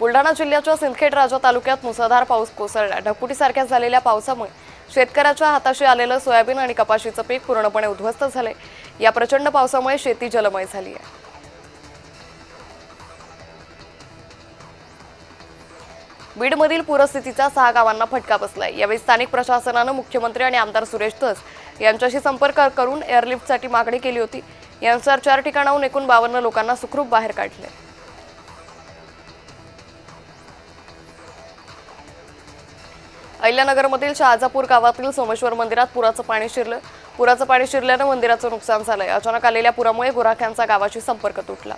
बुलढाणा जिल्ह्याच्या सिंदखेड राजा तालुक्यात मुसळधार पाऊस कोसळला। ढगफुटीसारख्या झालेल्या पावसामुळे शेतकऱ्याच्या हाताशी आलेलं सोयाबीन आणि कपाशीचं पीक पूर्णपणे उद्ध्वस्त झाले। या प्रचंड पावसामुळे शेती जलमय झाली आहे। बीडमधील पूरस्थितीचा 6 गावांना फटका बसलाय। यावेळी स्थानिक प्रशासनाने मुख्यमंत्री आणि आमदार सुरेश धस यांच्याशी संपर्क करून एअरलिफ्टसाठी मागणी केली होती। यानुसार 4 ठिकाणाहून एकूण 52 लोकांना सुखरूप बाहेर काढले। अहिल्यानगरमधील शहाजापूर गावातील सोमेश्वर मंदिरात पुराचं पाणी शिरलं। पुराचं पाणी शिरल्याने मंदिराचं नुकसान झालंय। अचानक आलेल्या पुरामुळे गुराख्यांचा गावाशी संपर्क तुटला।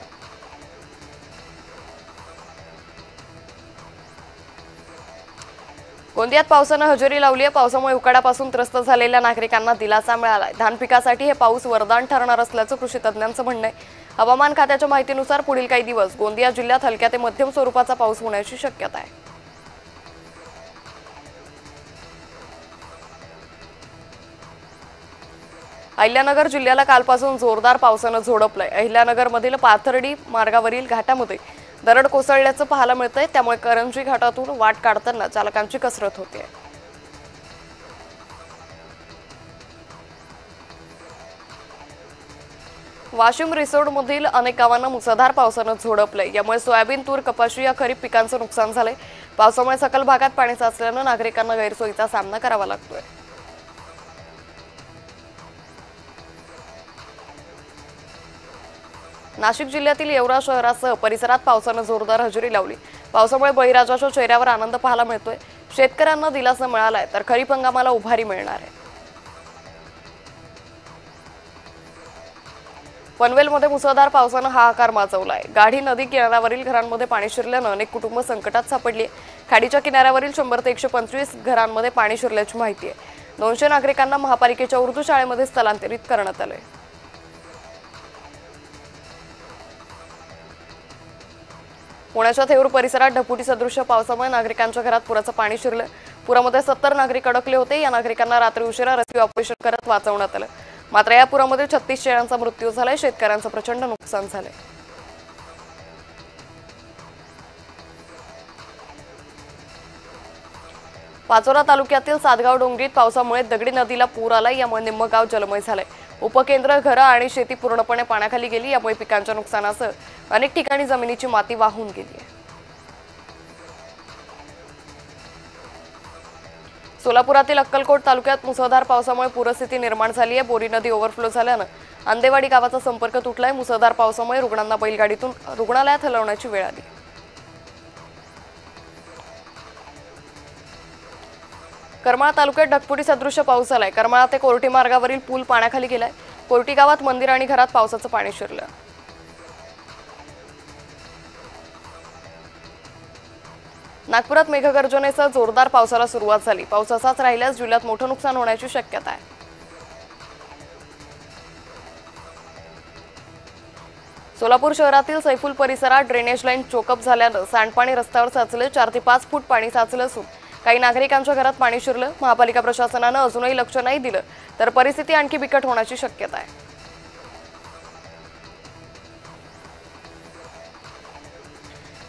गोंदियात पावसाने हजेरी लावली आहे। पावसामुळे उकाड्यापासून त्रस्त झालेल्या नागरिकांना दिलासा मिळालाय। धान पिकासाठी हे पाऊस वरदान ठरणार असल्याचं कृषी तज्ञांचं म्हणणं आहे। हवामान खात्याच्या माहितीनुसार पुढील काही दिवस गोंदिया जिल्ह्यात हलक्या ते मध्यम स्वरूपाचा पाऊस होण्याची शक्यता आहे। अहिल्यानगर जिल्ह्याला कालपासून जोरदार पावसानं झोडपलंय। अहिल्यानगरमधील पाथर्डी मार्गावरील घाटामध्ये दरड कोसळल्याचं पाहायला मिळतंय। त्यामुळे करंजी घाटातून वाट काढताना चालकांची कसरत होते। वाशिम रिसोडमधील अनेक गावांना मुसळधार पावसानं झोडपलंय। यामुळे सोयाबीन, तूर, कपाशी या खरीप पिकांचं नुकसान झालंय। पावसामुळे सखल भागात पाणी साचल्यानं नागरिकांना गैरसोयीचा सामना करावा लागतोय। नाशिक जिल्ह्यातील येवरा शहरासह परिसरात पावसाने जोरदार हजेरी लावली। पावसामुळे बळीराजाच्या चेहऱ्यावर आनंद पाहायला मिळतोय। शेतकऱ्यांना दिलासा मिळालाय तर खरीप हंगामाला उभारी मिळणार आहे। पनवेलमध्ये मुसळधार पावसाने हाहाकार माजवलाय। गाढी नदी किनाऱ्यावरील घरांमध्ये पाणी शिरल्याने अनेक कुटुंब संकटात सापडली। खाडीच्या किनाऱ्यावरील 100 ते 125 घरांमध्ये पाणी शिरल्याची माहिती आहे। 200 नागरिकांना महापालिकेच्या उर्दू शाळेमध्ये स्थलांतरित करण्यात आले। पुण्याच्या थेऊर परिसरात ढगफुटी सदृश्य पावसामुळे नागरिकांच्या घरात पुराचं पाणी शिरलं। पुरामध्ये 70 नागरिक अडकले होते। या नागरिकांना रात्री उशिरा रेस्क्यू ऑपरेशन करत वाचवण्यात आलं। मात्र या पुरामध्ये 36 शेळ्यांचा मृत्यू झालाय। शेतकऱ्यांचं प्रचंड नुकसान झालंय। पाचोरा तालुक्यातील सातगाव डोंगरीत पावसामुळे दगडी नदीला पूर आला। यामुळे निम्म गाव जलमय झालंय। उपकेंद्र, घरं आणि शेती पूर्णपणे पाण्याखाली गेली। यामुळे पिकांच्या नुकसानासह अनेक ठिकाणी जमिनीची माती वाहून गेली आहे। सोलापुरातील अक्कलकोट तालुक्यात मुसळधार पावसामुळे पूरस्थिती निर्माण झाली आहे। बोरी नदी ओव्हरफ्लो झाल्यानं आंदेवाडी गावाचा संपर्क तुटलाय। मुसळधार पावसामुळे रुग्णांना बैलगाडीतून रुग्णालयात हलवण्याची वेळ आली। करमाळा तालुक्यात ढगफुटी सदृश्य पाऊस झालाय। करमाळा ते कोर्टी मार्गावरील पूल पाण्याखाली गेलाय। कोर्टी गावात मंदिर आणि घरात पावसाचं पाणी शिरलं। नागपुरात मेघगर्जनेसह जोरदार पावसाला सुरुवात झाली। पाऊस असाच राहिल्यास जिल्ह्यात मोठं नुकसान होण्याची शक्यता आहे। सोलापूर शहरातील सैफुल परिसरात ड्रेनेज लाईन चोकअप झाल्यानं सांडपाणी रस्त्यावर साचले। 4 ते 5 फूट पाणी साचलं असून काही नागरिकांच्या घरात पाणी शिरलं। महापालिका प्रशासनानं अजूनही लक्ष नाही दिलं तर परिस्थिती आणखी बिकट होण्याची शक्यता आहे।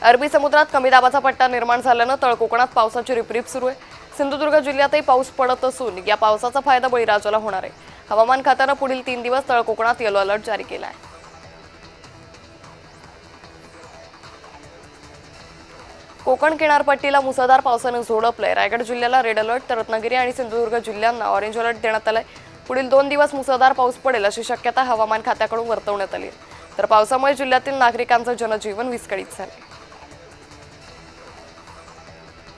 अरबी समुद्रात कमी दाबाचा पट्टा निर्माण झाल्यानं तळ कोकणात पावसाची रिपरिप सुरू आहे। सिंधुदुर्ग जिल्ह्यातही पाऊस पडत असून या पावसाचा फायदा बळीराजाला होणार आहे। हवामान खात्यानं पुढील 3 दिवस तळ कोकणात येलो अलर्ट जारी केला आहे। कोकण किनारपट्टीला मुसळधार पावसाने झोडपलंय। रायगड जिल्ह्याला रेड अलर्ट तर रत्नागिरी आणि सिंधुदुर्ग जिल्ह्यांना ऑरेंज अलर्ट देण्यात आलाय। पुढील 2 दिवस मुसळधार पाऊस पडेल अशी शक्यता हवामान खात्याकडून वर्तवण्यात आली आहे। तर पावसामुळे जिल्ह्यातील नागरिकांचं जनजीवन विस्कळीत झाले।